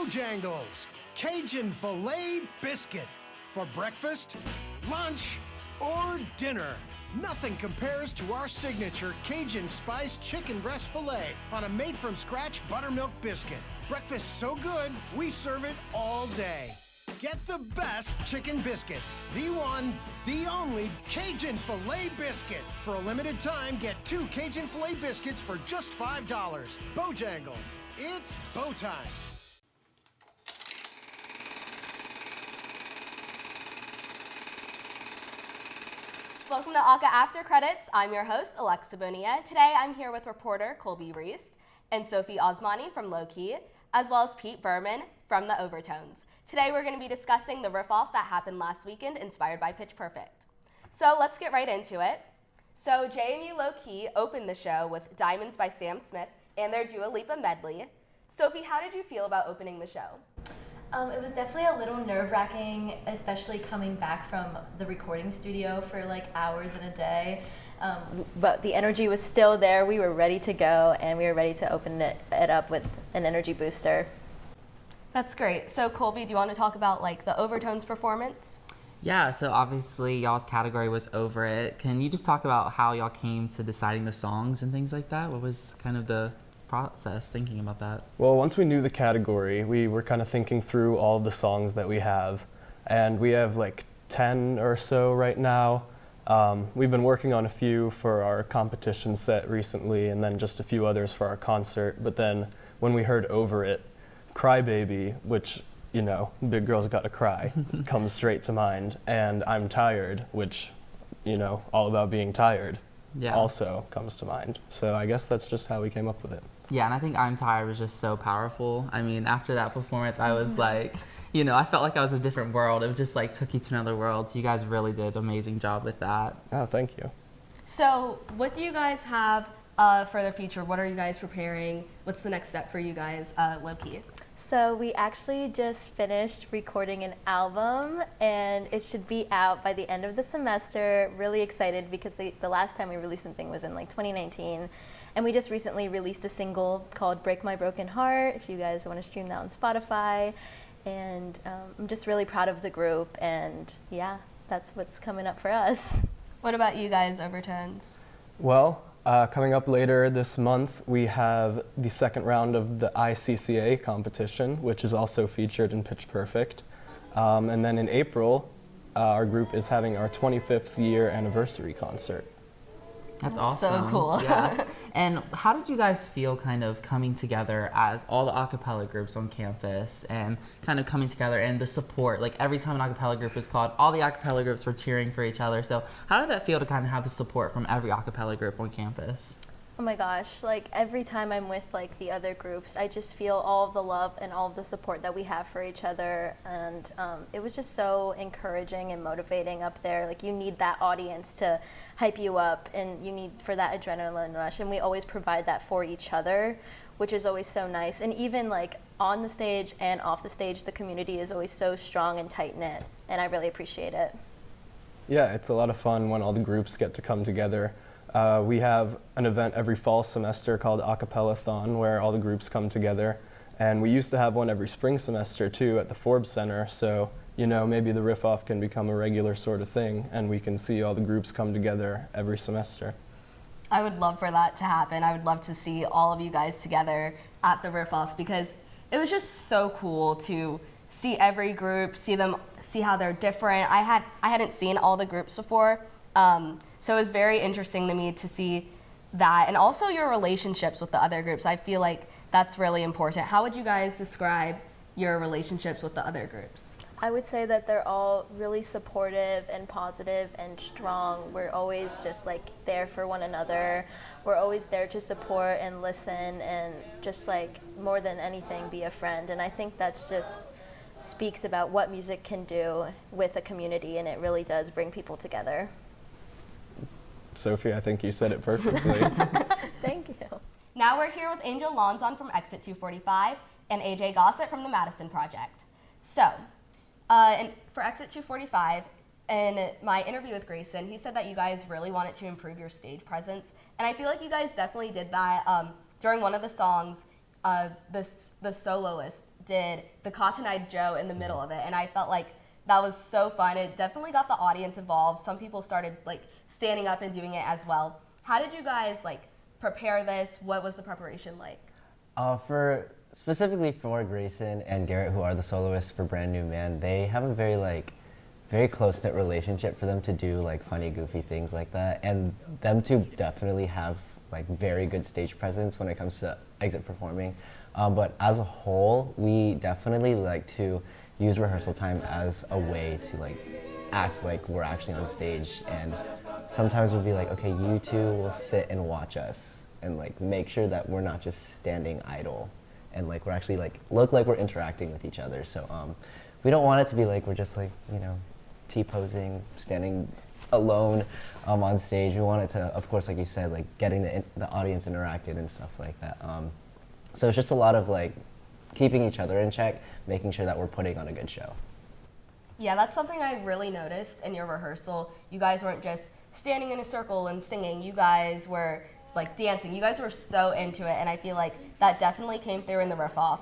Bojangles, Cajun filet biscuit. For breakfast, lunch, or dinner. Nothing compares to our signature Cajun spiced chicken breast filet on a made-from-scratch buttermilk biscuit. Breakfast so good, we serve it all day. Get the best chicken biscuit. The one, the only Cajun filet biscuit. For a limited time, get 2 Cajun filet biscuits for just $5. Bojangles, it's bow time. Welcome to ACA After Credits. I'm your host, Alexa Bonilla. Today I'm here with reporter Colby Reece and Sophie Osmani from Low Key, as well as Pete Berman from The Overtones. Today we're going to be discussing the Riff Off that happened last weekend, inspired by Pitch Perfect. So let's get right into it. So JMU Low Key opened the show with Diamonds by Sam Smith and their Dua Lipa medley. Sophie, how did you feel about opening the show? It was definitely a little nerve-wracking, especially coming back from the recording studio for like hours in a day. But the energy was still there. We were ready to go, and we were ready to open it up with an energy booster. That's great. So Colby, do you want to talk about like the Overtones performance? Yeah, so obviously y'all's category was Over It. Can you just talk about how y'all came to deciding the songs and things like that? What was kind of the process thinking about that? Well, once we knew the category, we were kind of thinking through all the songs that we have, and we have like 10 or so right now. We've been working on a few for our competition set recently, and then just a few others for our concert. But then when we heard Over It, Crybaby, which, you know, big girls gotta cry, comes straight to mind, and I'm Tired, which, you know, all about being tired, also comes to mind. So I guess that's just how we came up with it. Yeah, and I think I'm Tired was just so powerful. I mean, after that performance, I was like, you know, I felt like I was a different world. It just like took you to another world. So you guys really did an amazing job with that. Oh, thank you. So what do you guys have for the future? What are you guys preparing? What's the next step for you guys, Low Key? So we actually just finished recording an album, and it should be out by the end of the semester. Really excited because the last time we released something was in like 2019. And we just recently released a single called Break My Broken Heart, if you guys want to stream that on Spotify. And I'm just really proud of the group, and yeah, that's what's coming up for us. What about you guys, Overtones? Well, coming up later this month, we have the second round of the ICCA competition, which is also featured in Pitch Perfect. And then in April, our group is having our 25th year anniversary concert. That's awesome. So cool. Yeah. And how did you guys feel kind of coming together as all the a cappella groups on campus and kind of coming together and the support? Like every time an a cappella group is called, all the a cappella groups were cheering for each other. So how did that feel to kind of have the support from every a cappella group on campus? Oh my gosh, like every time I'm with like the other groups, I just feel all of the love and all of the support that we have for each other, and it was just so encouraging and motivating up there. Like you need that audience to hype you up, and you need for that adrenaline rush, and we always provide that for each other, which is always so nice. And even like on the stage and off the stage, the community is always so strong and tight-knit, and I really appreciate it. Yeah, it's a lot of fun when all the groups get to come together. We have an event every fall semester called Acapella-thon, where all the groups come together. And we used to have one every spring semester too at the Forbes Center. So, you know, maybe the Riff Off can become a regular sort of thing, and we can see all the groups come together every semester. I would love for that to happen. I would love to see all of you guys together at the Riff Off, because it was just so cool to see every group, see how they're different. I hadn't seen all the groups before. So it was very interesting to me to see that, and also your relationships with the other groups. I feel like that's really important. How would you guys describe your relationships with the other groups? I would say that they're all really supportive and positive and strong. We're always just like there for one another. We're always there to support and listen, and just like more than anything be a friend. And I think that's just speaks about what music can do with a community, and it really does bring people together. Sophie, I think you said it perfectly. Thank you. Now we're here with Angel Lonzon from Exit 245 and AJ Gossett from the Madison Project. So, and for Exit 245, in my interview with Grayson, he said that you guys really wanted to improve your stage presence, and I feel like you guys definitely did that. During one of the songs, the soloist did the Cotton-Eyed Joe in the middle of it, and I felt like that was so fun. It definitely got the audience involved. Some people started like standing up and doing it as well. How did you guys like prepare this? What was the preparation like? Specifically for Grayson and Garrett, who are the soloists for Brand New Man, they have a very close-knit relationship for them to do like funny, goofy things like that, and them two definitely have like very good stage presence when it comes to exit performing. But as a whole, we definitely like to use rehearsal time as a way to like act like we're actually on stage, and sometimes we'll be like, okay, you two will sit and watch us and like make sure that we're not just standing idle, and like we're actually like look like we're interacting with each other. So we don't want it to be like we're just like, you know, T-posing, standing alone on stage. We want it to, of course, like you said, like getting the audience interacted and stuff like that. So it's just a lot of like keeping each other in check, making sure that we're putting on a good show. Yeah, that's something I really noticed in your rehearsal. You guys weren't just standing in a circle and singing. You guys were like dancing. You guys were so into it, and I feel like that definitely came through in the Riff Off.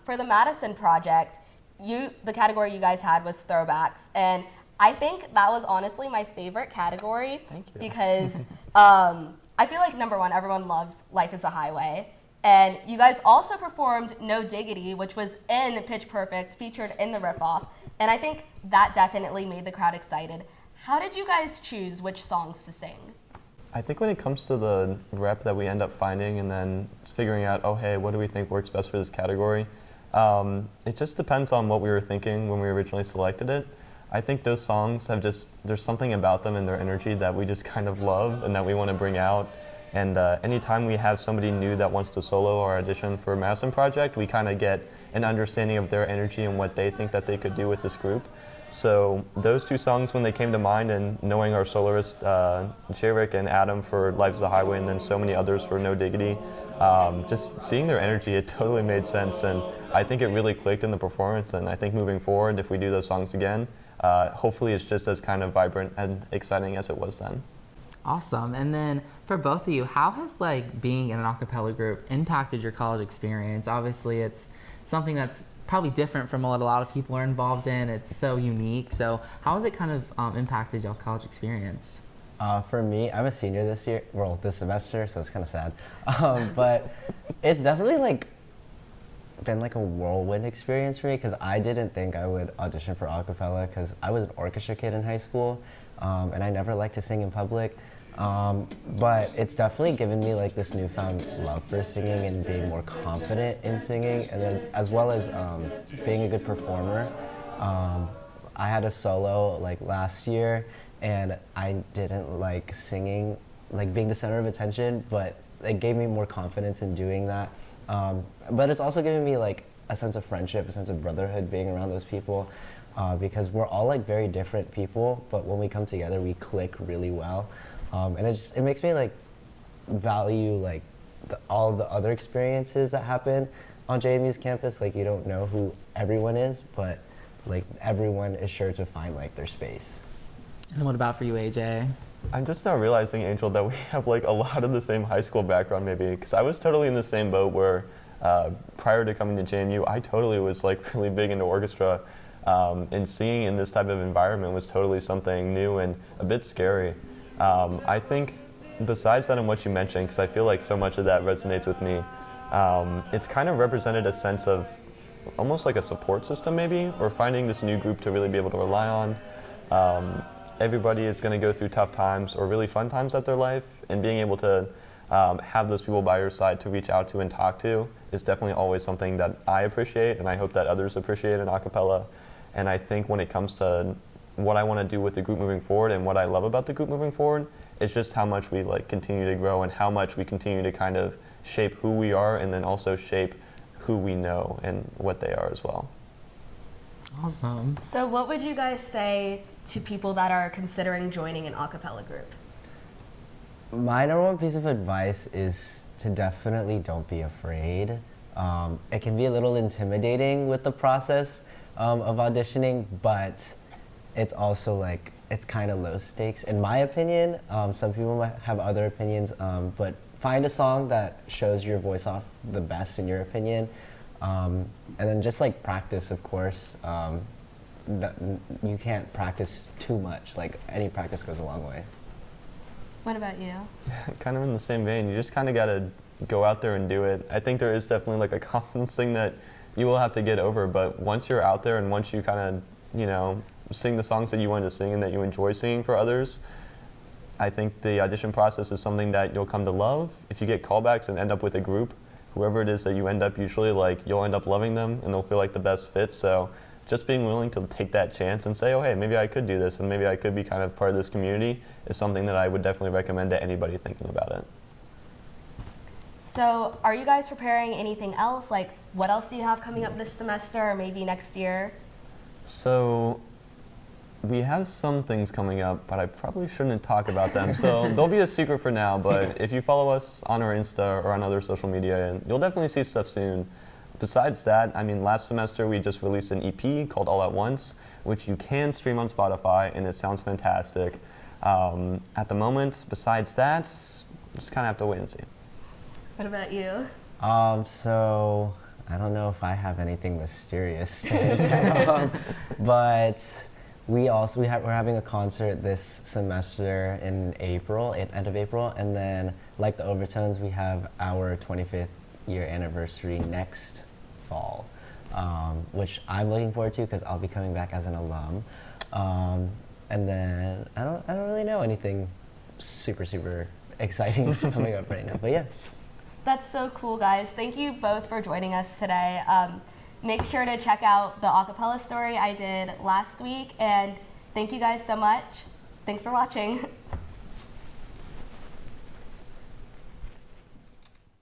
For the Madison project, the category you guys had was throwbacks, and I think that was honestly my favorite category. Thank you. Because I feel like number one, everyone loves Life is a Highway. And you guys also performed No Diggity, which was in Pitch Perfect, featured in the Riff Off. And I think that definitely made the crowd excited. How did you guys choose which songs to sing? I think when it comes to the rep that we end up finding and then figuring out, oh, hey, what do we think works best for this category? It just depends on what we were thinking when we originally selected it. I think those songs have there's something about them and their energy that we just kind of love and that we want to bring out. And anytime we have somebody new that wants to solo or audition for a Madison project, we kind of get an understanding of their energy and what they think that they could do with this group. So those two songs, when they came to mind, and knowing our soloist, Jerick and Adam for Life is a Highway, and then so many others for No Diggity, just seeing their energy, it totally made sense. And I think it really clicked in the performance. And I think moving forward, if we do those songs again, hopefully it's just as kind of vibrant and exciting as it was then. Awesome. And then for both of you, how has like being in an a cappella group impacted your college experience? Obviously, it's something that's probably different from what a lot of people are involved in. It's so unique. So how has it kind of impacted y'all's college experience? For me, I'm a senior this semester, so it's kind of sad. But it's definitely like been like a whirlwind experience for me, because I didn't think I would audition for a cappella because I was an orchestra kid in high school, and I never liked to sing in public. But it's definitely given me like this newfound love for singing and being more confident in singing, and then as well as being a good performer. I had a solo like last year, and I didn't like singing, like being the center of attention, but it gave me more confidence in doing that. But it's also given me like a sense of friendship, a sense of brotherhood being around those people, because we're all like very different people, but when we come together, we click really well. And it makes me like value like all the other experiences that happen on JMU's campus. Like you don't know who everyone is, but like everyone is sure to find like their space. And what about for you, AJ? I'm just now realizing, Angel, that we have like a lot of the same high school background maybe, because I was totally in the same boat where prior to coming to JMU, I totally was like really big into orchestra, and singing in this type of environment was totally something new and a bit scary. I think besides that and what you mentioned, because I feel like so much of that resonates with me, it's kind of represented a sense of almost like a support system maybe, or finding this new group to really be able to rely on. Everybody is going to go through tough times or really fun times at their life, and being able to have those people by your side to reach out to and talk to is definitely always something that I appreciate, and I hope that others appreciate in a cappella. And I think when it comes to what I want to do with the group moving forward and what I love about the group moving forward, it's just how much we like continue to grow and how much we continue to kind of shape who we are, and then also shape who we know and what they are as well. Awesome. So what would you guys say to people that are considering joining an a cappella group? My number one piece of advice is to definitely don't be afraid. It can be a little intimidating with the process of auditioning, but it's also like, it's kind of low stakes in my opinion. Some people might have other opinions, but find a song that shows your voice off the best in your opinion, and then just like practice, of course. You can't practice too much. Like any practice goes a long way. What about you? Kind of in the same vein, you just kind of got to go out there and do it. I think there is definitely like a confidence thing that you will have to get over, but once you're out there and once you kind of, you know, sing the songs that you want to sing and that you enjoy singing for others, I think the audition process is something that you'll come to love. If you get callbacks and end up with a group, whoever it is that you end up usually, like, you'll end up loving them and they'll feel like the best fit. So just being willing to take that chance and say, oh, hey, maybe I could do this and maybe I could be kind of part of this community is something that I would definitely recommend to anybody thinking about it. So are you guys preparing anything else? Like, what else do you have coming up this semester or maybe next year? So we have some things coming up, but I probably shouldn't talk about them. So they'll be a secret for now, but if you follow us on our Insta or on other social media, you'll definitely see stuff soon. Besides that, I mean, last semester we just released an EP called All at Once, which you can stream on Spotify, and it sounds fantastic. At the moment, besides that, just kind of have to wait and see. What about you? So I don't know if I have anything mysterious to tell, but we're having a concert this semester in April, end of April, and then like the Overtones, we have our 25th year anniversary next fall, which I'm looking forward to because I'll be coming back as an alum. And then I don't really know anything super exciting coming up right now, but yeah. That's so cool, guys. Thank you both for joining us today. Make sure to check out the acapella story I did last week, and thank you guys so much. Thanks for watching.